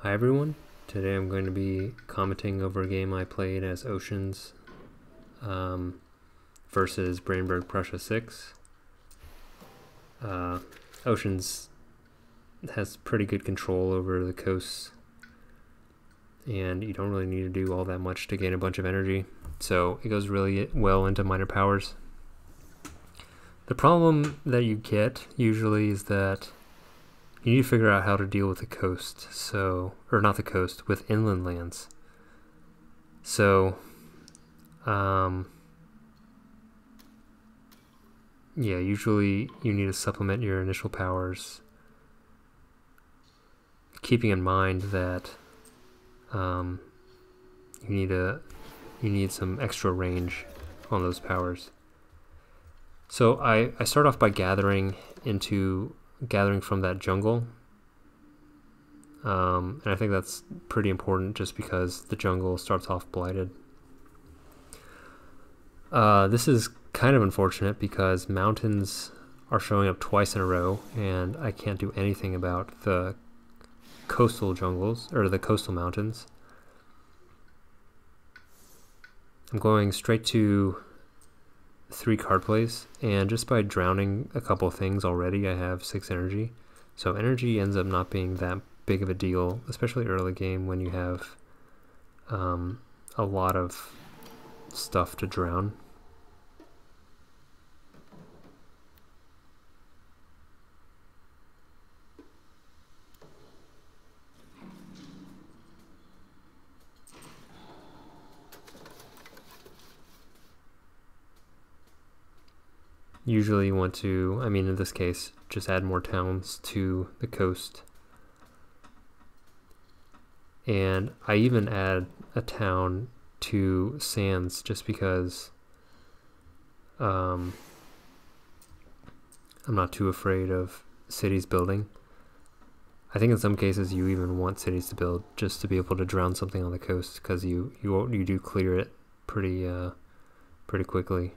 Hi everyone, today I'm going to be commenting over a game I played as Oceans versus Bradenburg-Prussia 6. Oceans has pretty good control over the coasts, and you don't really need to do all that much to gain a bunch of energy, so it goes really well into minor powers. The problem that you get usually is that you need to figure out how to deal with the coast, or not the coast, with inland lands. So, yeah, usually you need to supplement your initial powers, keeping in mind that you need some extra range on those powers. So I start off by gathering from that jungle, and I think that's pretty important just because the jungle starts off blighted. This is kind of unfortunate because mountains are showing up twice in a row, and I can't do anything about the coastal jungles, or the coastal mountains. I'm going straight to 3 card plays, and just by drowning a couple things already I have 6 energy. So energy ends up not being that big of a deal, especially early game when you have a lot of stuff to drown. Usually you want to, in this case, just add more towns to the coast. And I even add a town to sands just because I'm not too afraid of cities building. I think in some cases you even want cities to build just to be able to drown something on the coast, because you do clear it pretty quickly.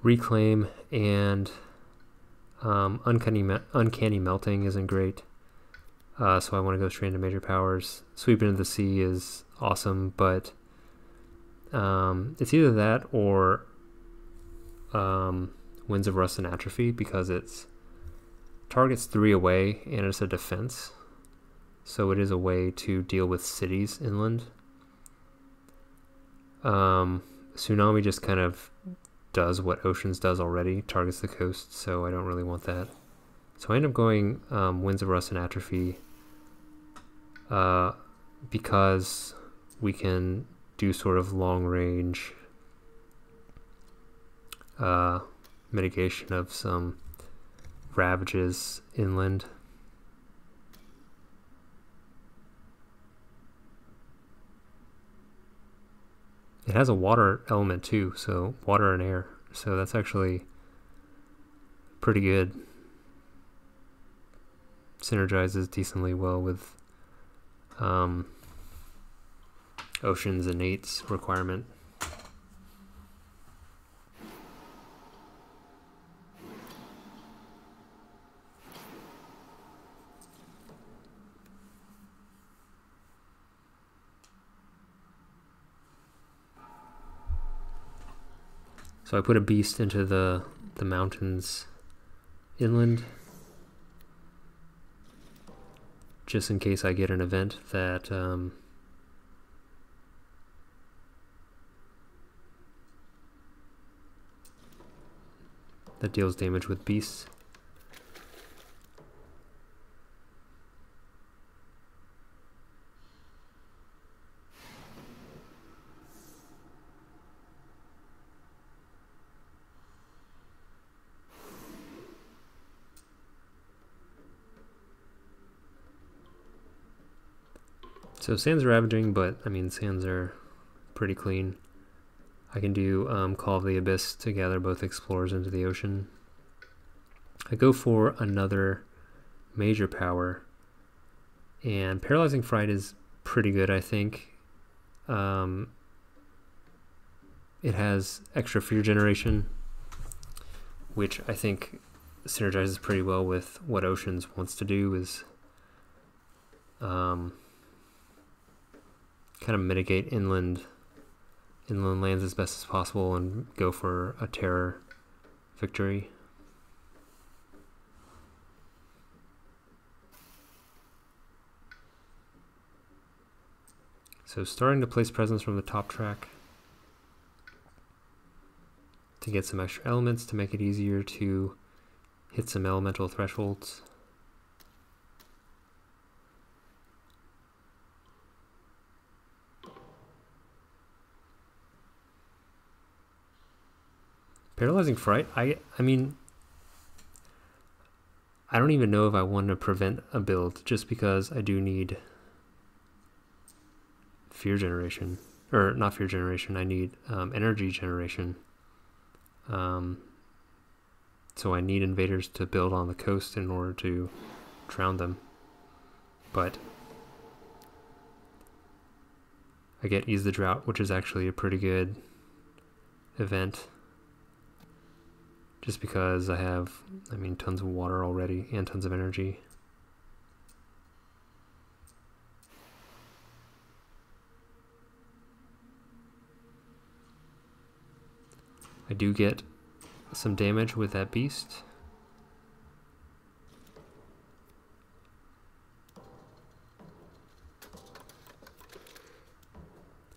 Reclaim and uncanny melting isn't great, so I want to go straight into major powers. Sweep into the sea is awesome, but it's either that or Winds of Rust and Atrophy, because it's targets 3 away and it's a defense, so it is a way to deal with cities inland. Tsunami just kind of does what Oceans does already, targets the coast, so I don't really want that. So I end up going Winds of Rust and Atrophy because we can do sort of long range mitigation of some ravages inland. It has a water element too, so water and air, so that's actually pretty good. Synergizes decently well with Ocean's innate's requirement. So I put a beast into the mountains inland, just in case I get an event that that deals damage with beasts. So sands are ravaging, but sands are pretty clean. I can do Call of the Abyss to gather both explorers into the ocean. I go for another major power, and Paralyzing Fright is pretty good, I think. It has extra fear generation, which I think synergizes pretty well with what Oceans wants to do, is kind of mitigate inland lands as best as possible and go for a terror victory. So starting to place presence from the top track to get some extra elements to make it easier to hit some elemental thresholds. Paralyzing Fright, I mean, I don't even know if I want to prevent a build, just because I do need fear generation. Or not fear generation, I need energy generation. So I need invaders to build on the coast in order to drown them. But I get Ease the Drought, which is actually a pretty good event. Just because I have, tons of water already and tons of energy. I do get some damage with that beast.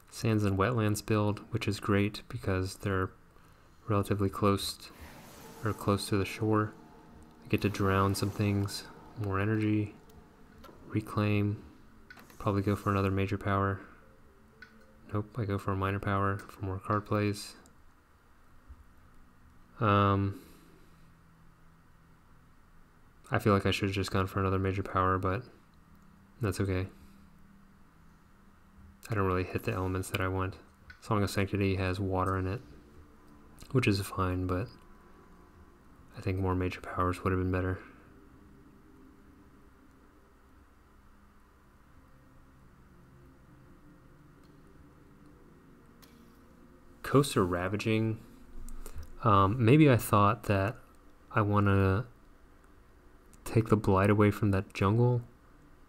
Sands and wetlands build, which is great because they're relatively close to the shore. I get to drown some things, more energy, reclaim, probably go for another major power. Nope, I go for a minor power for more card plays. I feel like I should have just gone for another major power, but that's okay. I don't really hit the elements that I want. Song of Sanctity has water in it, which is fine, but I think more major powers would have been better. Coasts are ravaging. Maybe I thought that I want to take the blight away from that jungle,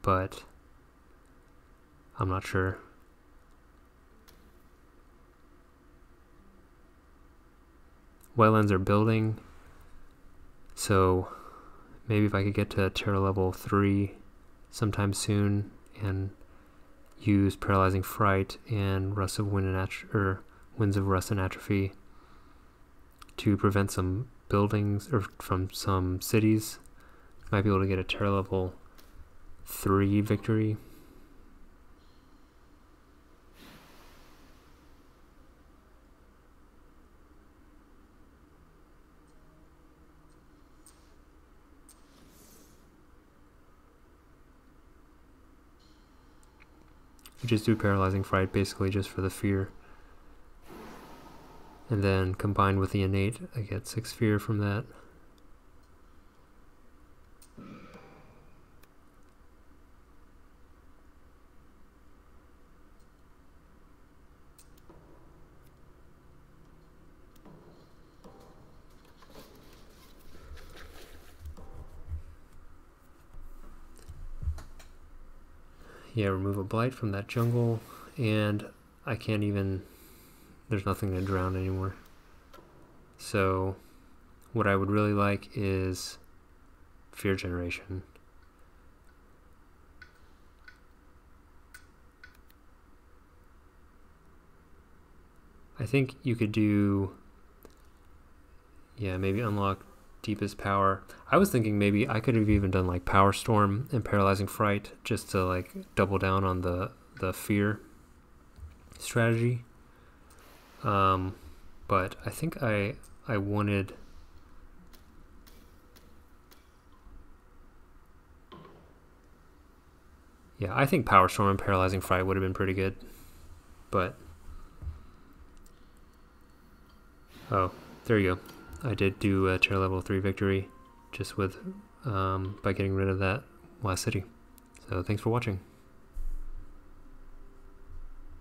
but I'm not sure. Wetlands are building, so maybe if I could get to terror level 3 sometime soon and use Paralyzing Fright and Winds of Rust and Atrophy to prevent some buildings, or from some cities, might be able to get a terror level 3 victory. You just do Paralyzing Fright basically just for the fear. And then combined with the innate, I get 6 fear from that. Yeah, remove a blight from that jungle, and I can't even, there's nothing to drown anymore. So what I would really like is fear generation. I think you could do, yeah, maybe unlock Deepest Power. I was thinking maybe I could have even done like Power Storm and Paralyzing Fright just to like double down on the fear strategy. But I think I wanted, yeah, I think Power Storm and Paralyzing Fright would have been pretty good. But oh, there you go. I did do a tier level 3 victory just with by getting rid of that last city. So thanks for watching.